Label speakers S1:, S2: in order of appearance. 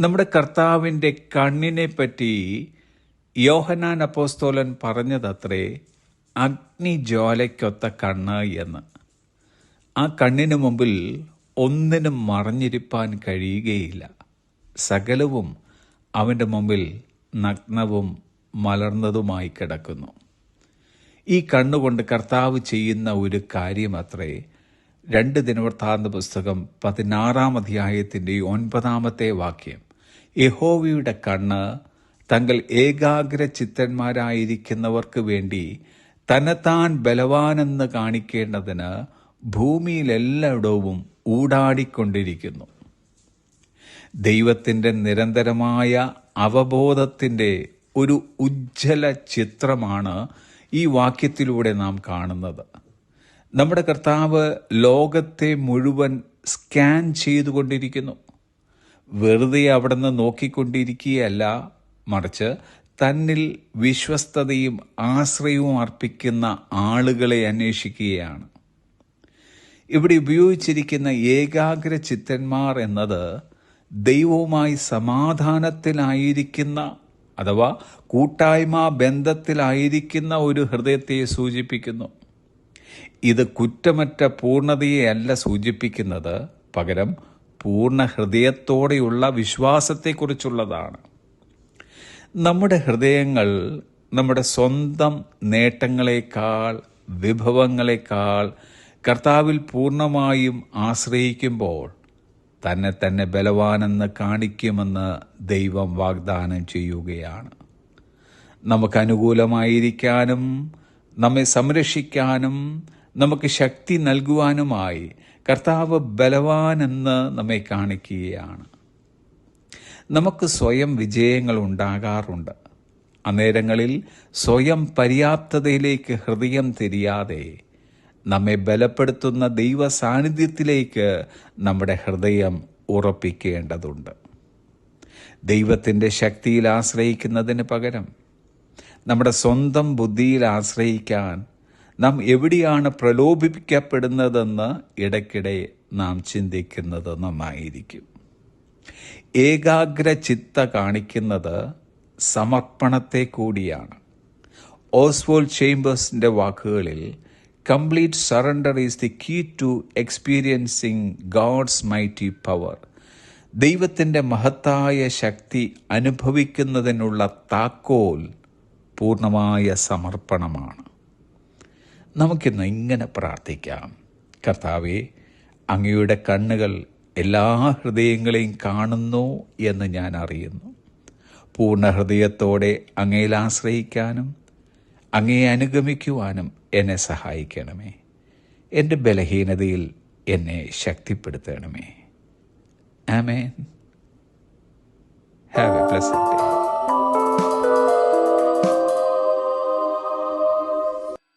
S1: നമ്മുടെ കർത്താവിൻ്റെ കണ്ണിനെ പറ്റി യോഹന്നാൻ അപ്പോസ്തലൻ പറഞ്ഞതത്രേ, അഗ്നിജ്വാലയ്ക്കൊത്ത കണ്ണ് എന്ന്. ആ കണ്ണിന് മുമ്പിൽ ഒന്നിനും മറഞ്ഞിരിപ്പാൻ കഴിയുകയില്ല. സകലവും അവൻ്റെ മുമ്പിൽ നഗ്നവും മലർന്നതുമായി കിടക്കുന്നു. ഈ കണ്ണുകൊണ്ട് കർത്താവ് ചെയ്യുന്ന ഒരു കാര്യമത്രേ 2 ദിനവൃത്താന്ത പുസ്തകം 16 അധ്യായത്തിൻ്റെ 9 വാക്യം. യഹോവയുടെ കണ്ണ് തങ്ങൾ ഏകാഗ്ര ചിത്തന്മാരായിരിക്കുന്നവർക്ക് വേണ്ടി തന്നെത്താൻ ബലവാനെന്ന് കാണിക്കേണ്ടതിന് ഭൂമിയിലെല്ലായിടവും ഊടാടിക്കൊണ്ടിരിക്കുന്നു. ദൈവത്തിൻ്റെ നിരന്തരമായ അവബോധത്തിൻ്റെ ഒരു ഉജ്ജ്വല ചിത്രമാണ് ഈ വാക്യത്തിലൂടെ നാം കാണുന്നത്. നമ്മുടെ കർത്താവ് ലോകത്തെ മുഴുവൻ സ്കാൻ ചെയ്തുകൊണ്ടിരിക്കുന്നു. വെറുതെ അവിടുന്ന് നോക്കിക്കൊണ്ടിരിക്കുകയല്ല, മറിച്ച് തന്നിൽ വിശ്വസ്തതയും ആശ്രയവും അർപ്പിക്കുന്ന ആളുകളെ അന്വേഷിക്കുകയാണ്. ഇവിടെ ഉപയോഗിച്ചിരിക്കുന്ന ഏകാഗ്ര ചിത്തന്മാർ എന്നത് ദൈവവുമായി സമാധാനത്തിലായിരിക്കുന്ന അഥവാ കൂട്ടായ്മ ബന്ധത്തിലായിരിക്കുന്ന ഒരു ഹൃദയത്തെ സൂചിപ്പിക്കുന്നു. ഇത് കുറ്റമറ്റ പൂർണ്ണതയെ അല്ല സൂചിപ്പിക്കുന്നത്, പകരം പൂർണ്ണ ഹൃദയത്തോടെയുള്ള വിശ്വാസത്തെക്കുറിച്ചുള്ളതാണ്. നമ്മുടെ ഹൃദയങ്ങൾ നമ്മുടെ സ്വന്തം നേട്ടങ്ങളെക്കാൾ, വിഭവങ്ങളെക്കാൾ കർത്താവിൽ പൂർണ്ണമായും ആശ്രയിക്കുമ്പോൾ തന്നെ ബലവാനെന്ന് കാണിക്കുമെന്ന് ദൈവം വാഗ്ദാനം ചെയ്യുകയാണ്. നമുക്ക് അനുകൂലമായിരിക്കാനും നമ്മെ സംരക്ഷിക്കാനും നമുക്ക് ശക്തി നൽകുവാനുമായി കർത്താവ് ബലവാനെന്ന് നമ്മെ കാണിക്കുകയാണ്. നമുക്ക് സ്വയം വിജയങ്ങൾ ഉണ്ടാകാറുണ്ട്. അന്നേരങ്ങളിൽ സ്വയം പര്യാപ്തതയിലേക്ക് ഹൃദയം തിരിയാതെ നമ്മെ ബലപ്പെടുത്തുന്ന ദൈവ സാന്നിധ്യത്തിലേക്ക് നമ്മുടെ ഹൃദയം ഉറപ്പിക്കേണ്ടതുണ്ട്. ദൈവത്തിൻ്റെ ശക്തിയിൽ ആശ്രയിക്കുന്നതിന് പകരം നമ്മുടെ സ്വന്തം ബുദ്ധിയിൽ ആശ്രയിക്കാൻ നാം എവിടെയാണ് പ്രലോഭിപ്പിക്കപ്പെടുന്നതെന്ന് ഇടയ്ക്കിടെ നാം ചിന്തിക്കുന്നത് നന്നായിരിക്കും. ഏകാഗ്ര ചിത്ത കാണിക്കുന്നത് സമർപ്പണത്തെ കൂടിയാണ്. ഓസ്വാൾഡ് ചേംബേഴ്സിൻ്റെ വാക്കുകളിൽ, complete surrender is the key to experiencing God's mighty power. ദൈവത്തിൻ്റെ മഹത്തായ ശക്തി അനുഭവിക്കുന്നതിനുള്ള താക്കോൽ പൂർണ്ണമായ സമർപ്പണമാണ്. നമുക്കിന്ന് ഇങ്ങനെ പ്രാർത്ഥിക്കാം: കർത്താവേ, അങ്ങയുടെ കണ്ണുകൾ എല്ലാ ഹൃദയങ്ങളെയും കാണുന്നു എന്ന് ഞാൻ അറിയുന്നു. പൂർണ്ണ ഹൃദയത്തോടെ അങ്ങയിൽ ആശ്രയിക്കാനും അങ്ങയെ അനുഗമിക്കുവാനും എന്നെ സഹായിക്കണമേ. എൻ്റെ ബലഹീനതയിൽ എന്നെ ശക്തിപ്പെടുത്തണമേ. ആമേൻ. Have a blessed day.